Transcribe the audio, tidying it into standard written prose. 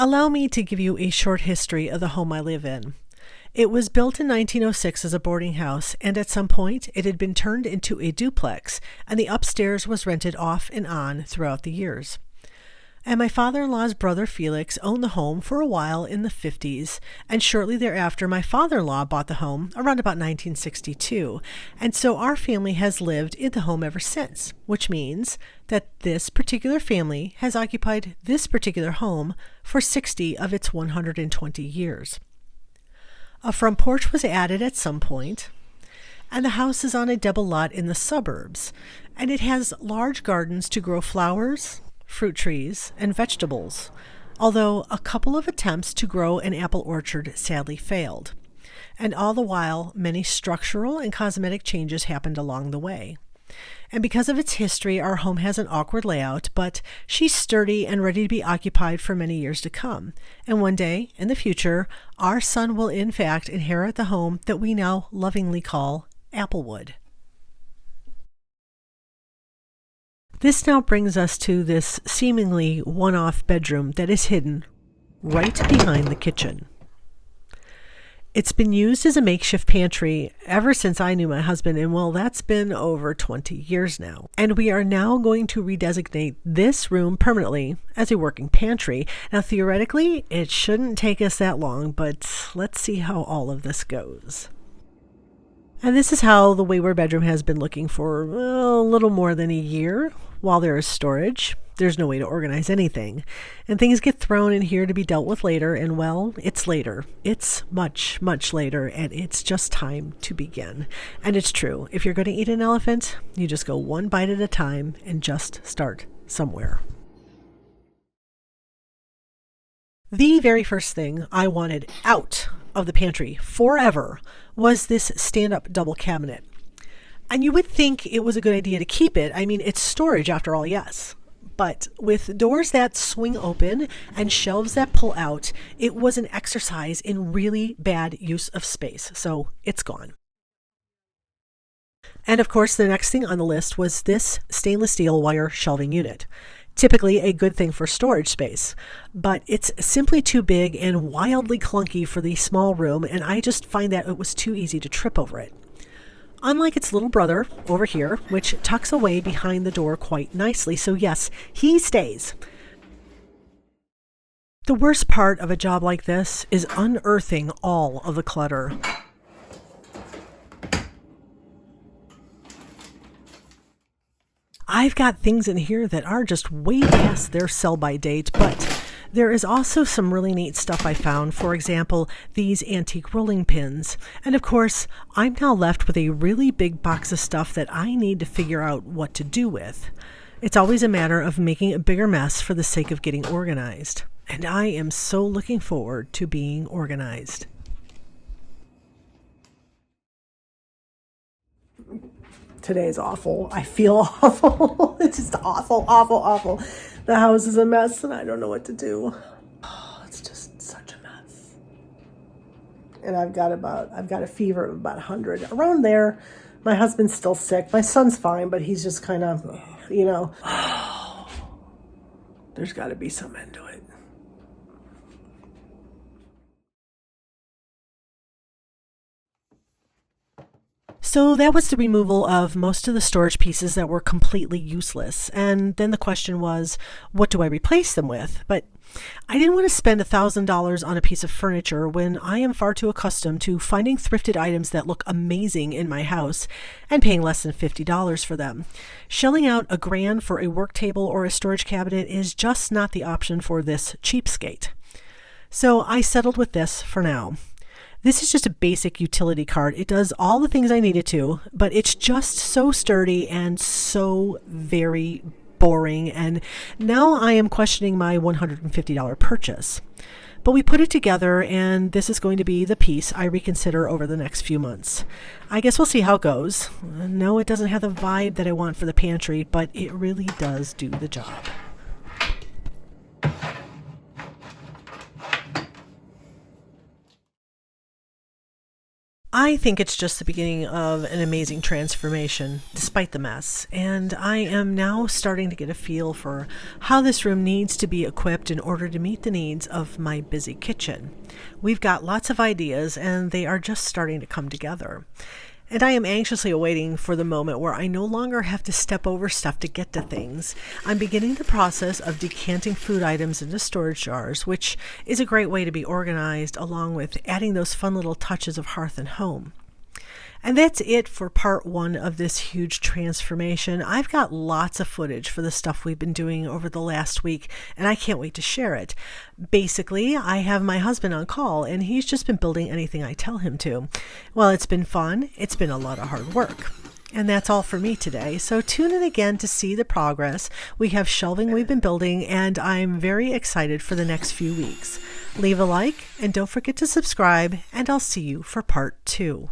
Allow me to give you a short history of the home I live in. It was built in 1906 as a boarding house, and at some point it had been turned into a duplex, and the upstairs was rented off and on throughout the years. And my father-in-law's brother Felix owned the home for a while in the 50s, and shortly thereafter my father-in-law bought the home around about 1962, and so our family has lived in the home ever since, which means that this particular family has occupied this particular home for 60 of its 120 years. A front porch was added at some point, and the house is on a double lot in the suburbs, and it has large gardens to grow flowers, fruit trees, and vegetables, although a couple of attempts to grow an apple orchard sadly failed. And all the while, many structural and cosmetic changes happened along the way. And because of its history, our home has an awkward layout, but she's sturdy and ready to be occupied for many years to come. And one day, in the future, our son will in fact inherit the home that we now lovingly call Applewood. This now brings us to this seemingly one-off bedroom that is hidden right behind the kitchen. It's been used as a makeshift pantry ever since I knew my husband, and well, that's been over 20 years now. And we are now going to redesignate this room permanently as a working pantry. Now, theoretically, it shouldn't take us that long, but let's see how all of this goes. And this is how the wayward bedroom has been looking for a little more than a year. While there is storage, there's no way to organize anything. And things get thrown in here to be dealt with later, and well, it's later. It's much, much later, and it's just time to begin. And it's true. If you're going to eat an elephant, you just go one bite at a time and just start somewhere. The very first thing I wanted out of the pantry forever was this stand-up double cabinet. And you would think it was a good idea to keep it. I mean, it's storage after all, yes. But with doors that swing open and shelves that pull out, it was an exercise in really bad use of space. So it's gone. And of course, the next thing on the list was this stainless steel wire shelving unit. Typically a good thing for storage space, but it's simply too big and wildly clunky for the small room, and I just find that it was too easy to trip over it. Unlike its little brother over here, which tucks away behind the door quite nicely, so yes, he stays. The worst part of a job like this is unearthing all of the clutter. I've got things in here that are just way past their sell-by date, but there is also some really neat stuff I found. For example, these antique rolling pins. And of course, I'm now left with a really big box of stuff that I need to figure out what to do with. It's always a matter of making a bigger mess for the sake of getting organized. And I am so looking forward to being organized. Today is awful. I feel awful. It's just awful, awful, awful. The house is a mess and I don't know what to do. Oh, it's just such a mess. And I've got a fever of about 100. Around there, my husband's still sick. My son's fine, but he's just kind of, there's got to be some end to it. So that was the removal of most of the storage pieces that were completely useless. And then the question was, what do I replace them with? But I didn't want to spend $1,000 on a piece of furniture when I am far too accustomed to finding thrifted items that look amazing in my house and paying less than $50 for them. Shelling out $1,000 for a work table or a storage cabinet is just not the option for this cheapskate. So I settled with this for now. This is just a basic utility cart. It does all the things I need it to, but it's just so sturdy and so very boring. And now I am questioning my $150 purchase. But we put it together, and this is going to be the piece I reconsider over the next few months. I guess we'll see how it goes. No, it doesn't have the vibe that I want for the pantry, but it really does do the job. I think it's just the beginning of an amazing transformation, despite the mess, and I am now starting to get a feel for how this room needs to be equipped in order to meet the needs of my busy kitchen. We've got lots of ideas, and they are just starting to come together. And I am anxiously awaiting for the moment where I no longer have to step over stuff to get to things. I'm beginning the process of decanting food items into storage jars, which is a great way to be organized, along with adding those fun little touches of hearth and home. And that's it for part one of this huge transformation. I've got lots of footage for the stuff we've been doing over the last week, and I can't wait to share it. Basically, I have my husband on call, and he's just been building anything I tell him to. Well, it's been fun. It's been a lot of hard work. And that's all for me today. So tune in again to see the progress. We have shelving we've been building, and I'm very excited for the next few weeks. Leave a like, and don't forget to subscribe, and I'll see you for part two.